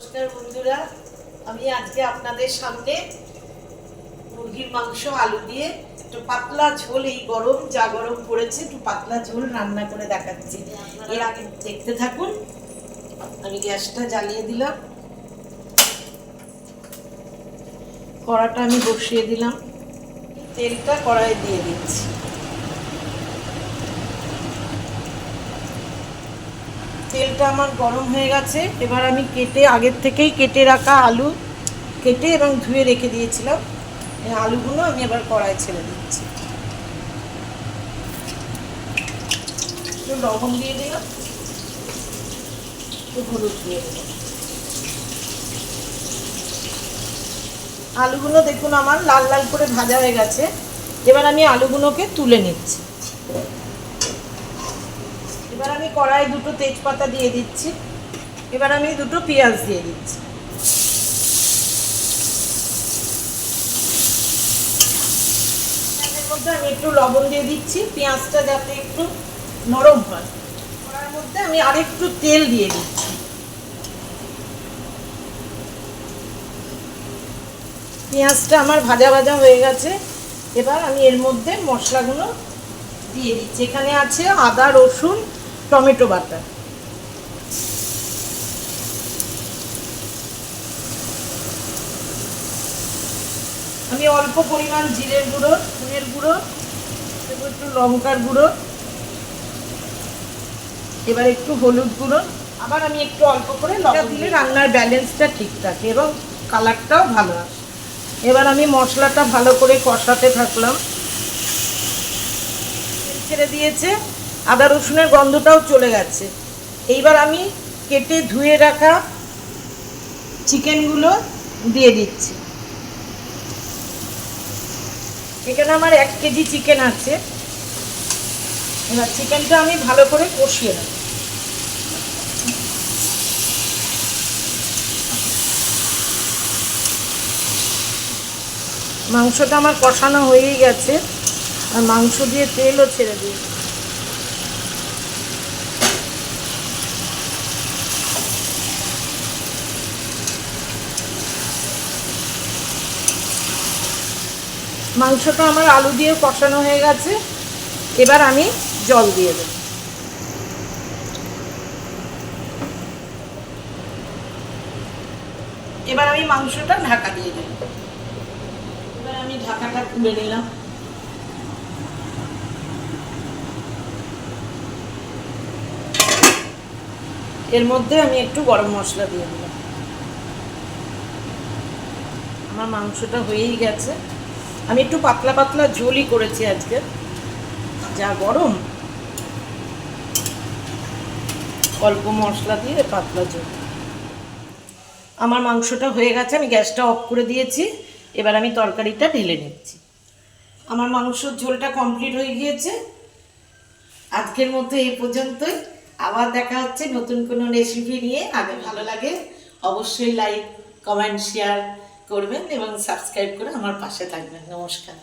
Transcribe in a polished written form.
নমস্কার বন্ধুরা, আমি আজকে আপনাদের সামনে মুরগির মাংস আলু দিয়ে একটু পাতলা ঝোল, এই গরম যা গরম পড়েছে একটু পাতলা ঝোল রান্না করে দেখাচ্ছি। এর আগে দেখতে থাকুন। আমি গ্যাসটা জ্বালিয়ে দিলাম, কড়াটা আমি বসিয়ে দিলাম, তেলটা কড়াইয়ে দিয়ে দিচ্ছি। তেলটা আমার গরম হয়ে গেছে। এবার আমি আগের থেকেই কেটে রাখা আলু কেটে এবং ধুয়ে রেখে দিয়েছিলাম, এই আলুগুলো আমি এবার কড়াইয়ে ছেড়ে দিচ্ছি। একটু লবণ দিয়ে দিলাম, একটু হলুদ দিয়ে দিলাম। আলুগুলো দেখুন আমার লাল লাল করে ভাজা হয়ে গেছে। এবার আমি আলুগুলোকে তুলে নিচ্ছি। এবার আমি কড়াইয়ে দুটো তেজপাতা দিয়ে দিচ্ছি। এবার আমি দুটো পেঁয়াজ দিয়ে দিচ্ছি। পেঁয়াজের মধ্যে আমি একটু লবণ দিয়ে দিচ্ছি, পেঁয়াজটা যাতে একটু নরম হয়। কড়াইয়ের মধ্যে আমি আরেকটু তেল দিয়ে দিচ্ছি। পেঁয়াজটা আমার ভাজা ভাজা হয়ে গেছে। এবার আমি এর মধ্যে মশলাগুলো দিয়ে দিচ্ছি। এখানে আছে আদা, রসুন, টমেটো বাটা। আমি অল্প পরিমাণ জিরের গুঁড়ো, ধনের গুঁড়ো, একটু লঙ্কার গুঁড়ো, এবার একটু হলুদ গুঁড়ো, আবার আমি একটু অল্প করে লঙ্কা দিলে রান্নার ব্যালেন্সটা ঠিক থাকে এবং কালারটাও ভালো আসে। এবার আমি মশলাটা ভালো করে কষাতে থাকলাম। ছেড়ে দিয়েছে, আদা রসুনের গন্ধটাও চলে গেছে। এইবার আমি কেটে ধুয়ে রাখা চিকেনগুলো দিয়ে দিচ্ছি। এখানে আমার 1 কেজি চিকেন আছে। এবার চিকেনটা আমি ভালো করে কষিয়ে নেব। মাংসটা আমার কষানো হয়েই গেছে, আর মাংস দিয়ে তেলও ছেড়ে দিয়েছি। মাংসটা আমার আলু দিয়ে কষানো হয়ে গেছে। এবার আমি জল দিয়ে দেব। এবার আমি মাংসটা ঢাকা দিয়ে দেব। এবার আমি ঢাকাটা খুলে নিলাম। এর মধ্যে আমি একটু গরম মশলা দিয়ে দিলাম। আমার মাংসটা হয়েই গেছে। আমি একটু পাতলা পাতলা ঝোলই করেছি আজকে, যা গরম অল্প মশলা দিয়ে পাতলা ঝোল। আমার মাংসটা হয়ে গেছে, আমি গ্যাসটা অফ করে দিয়েছি। এবার আমি তরকারিটা ঢেলে নিচ্ছি। আমার মাংসর ঝোলটা কমপ্লিট হয়ে গিয়েছে। আজকের মতো এই পর্যন্তই। আবার দেখা হচ্ছে নতুন কোনো রেসিপি নিয়ে। আগে ভালো লাগে অবশ্যই লাইক, কমেন্ট, শেয়ার করবেন এবং সাবস্ক্রাইব করে আমার পাশে থাকবেন। নমস্কার।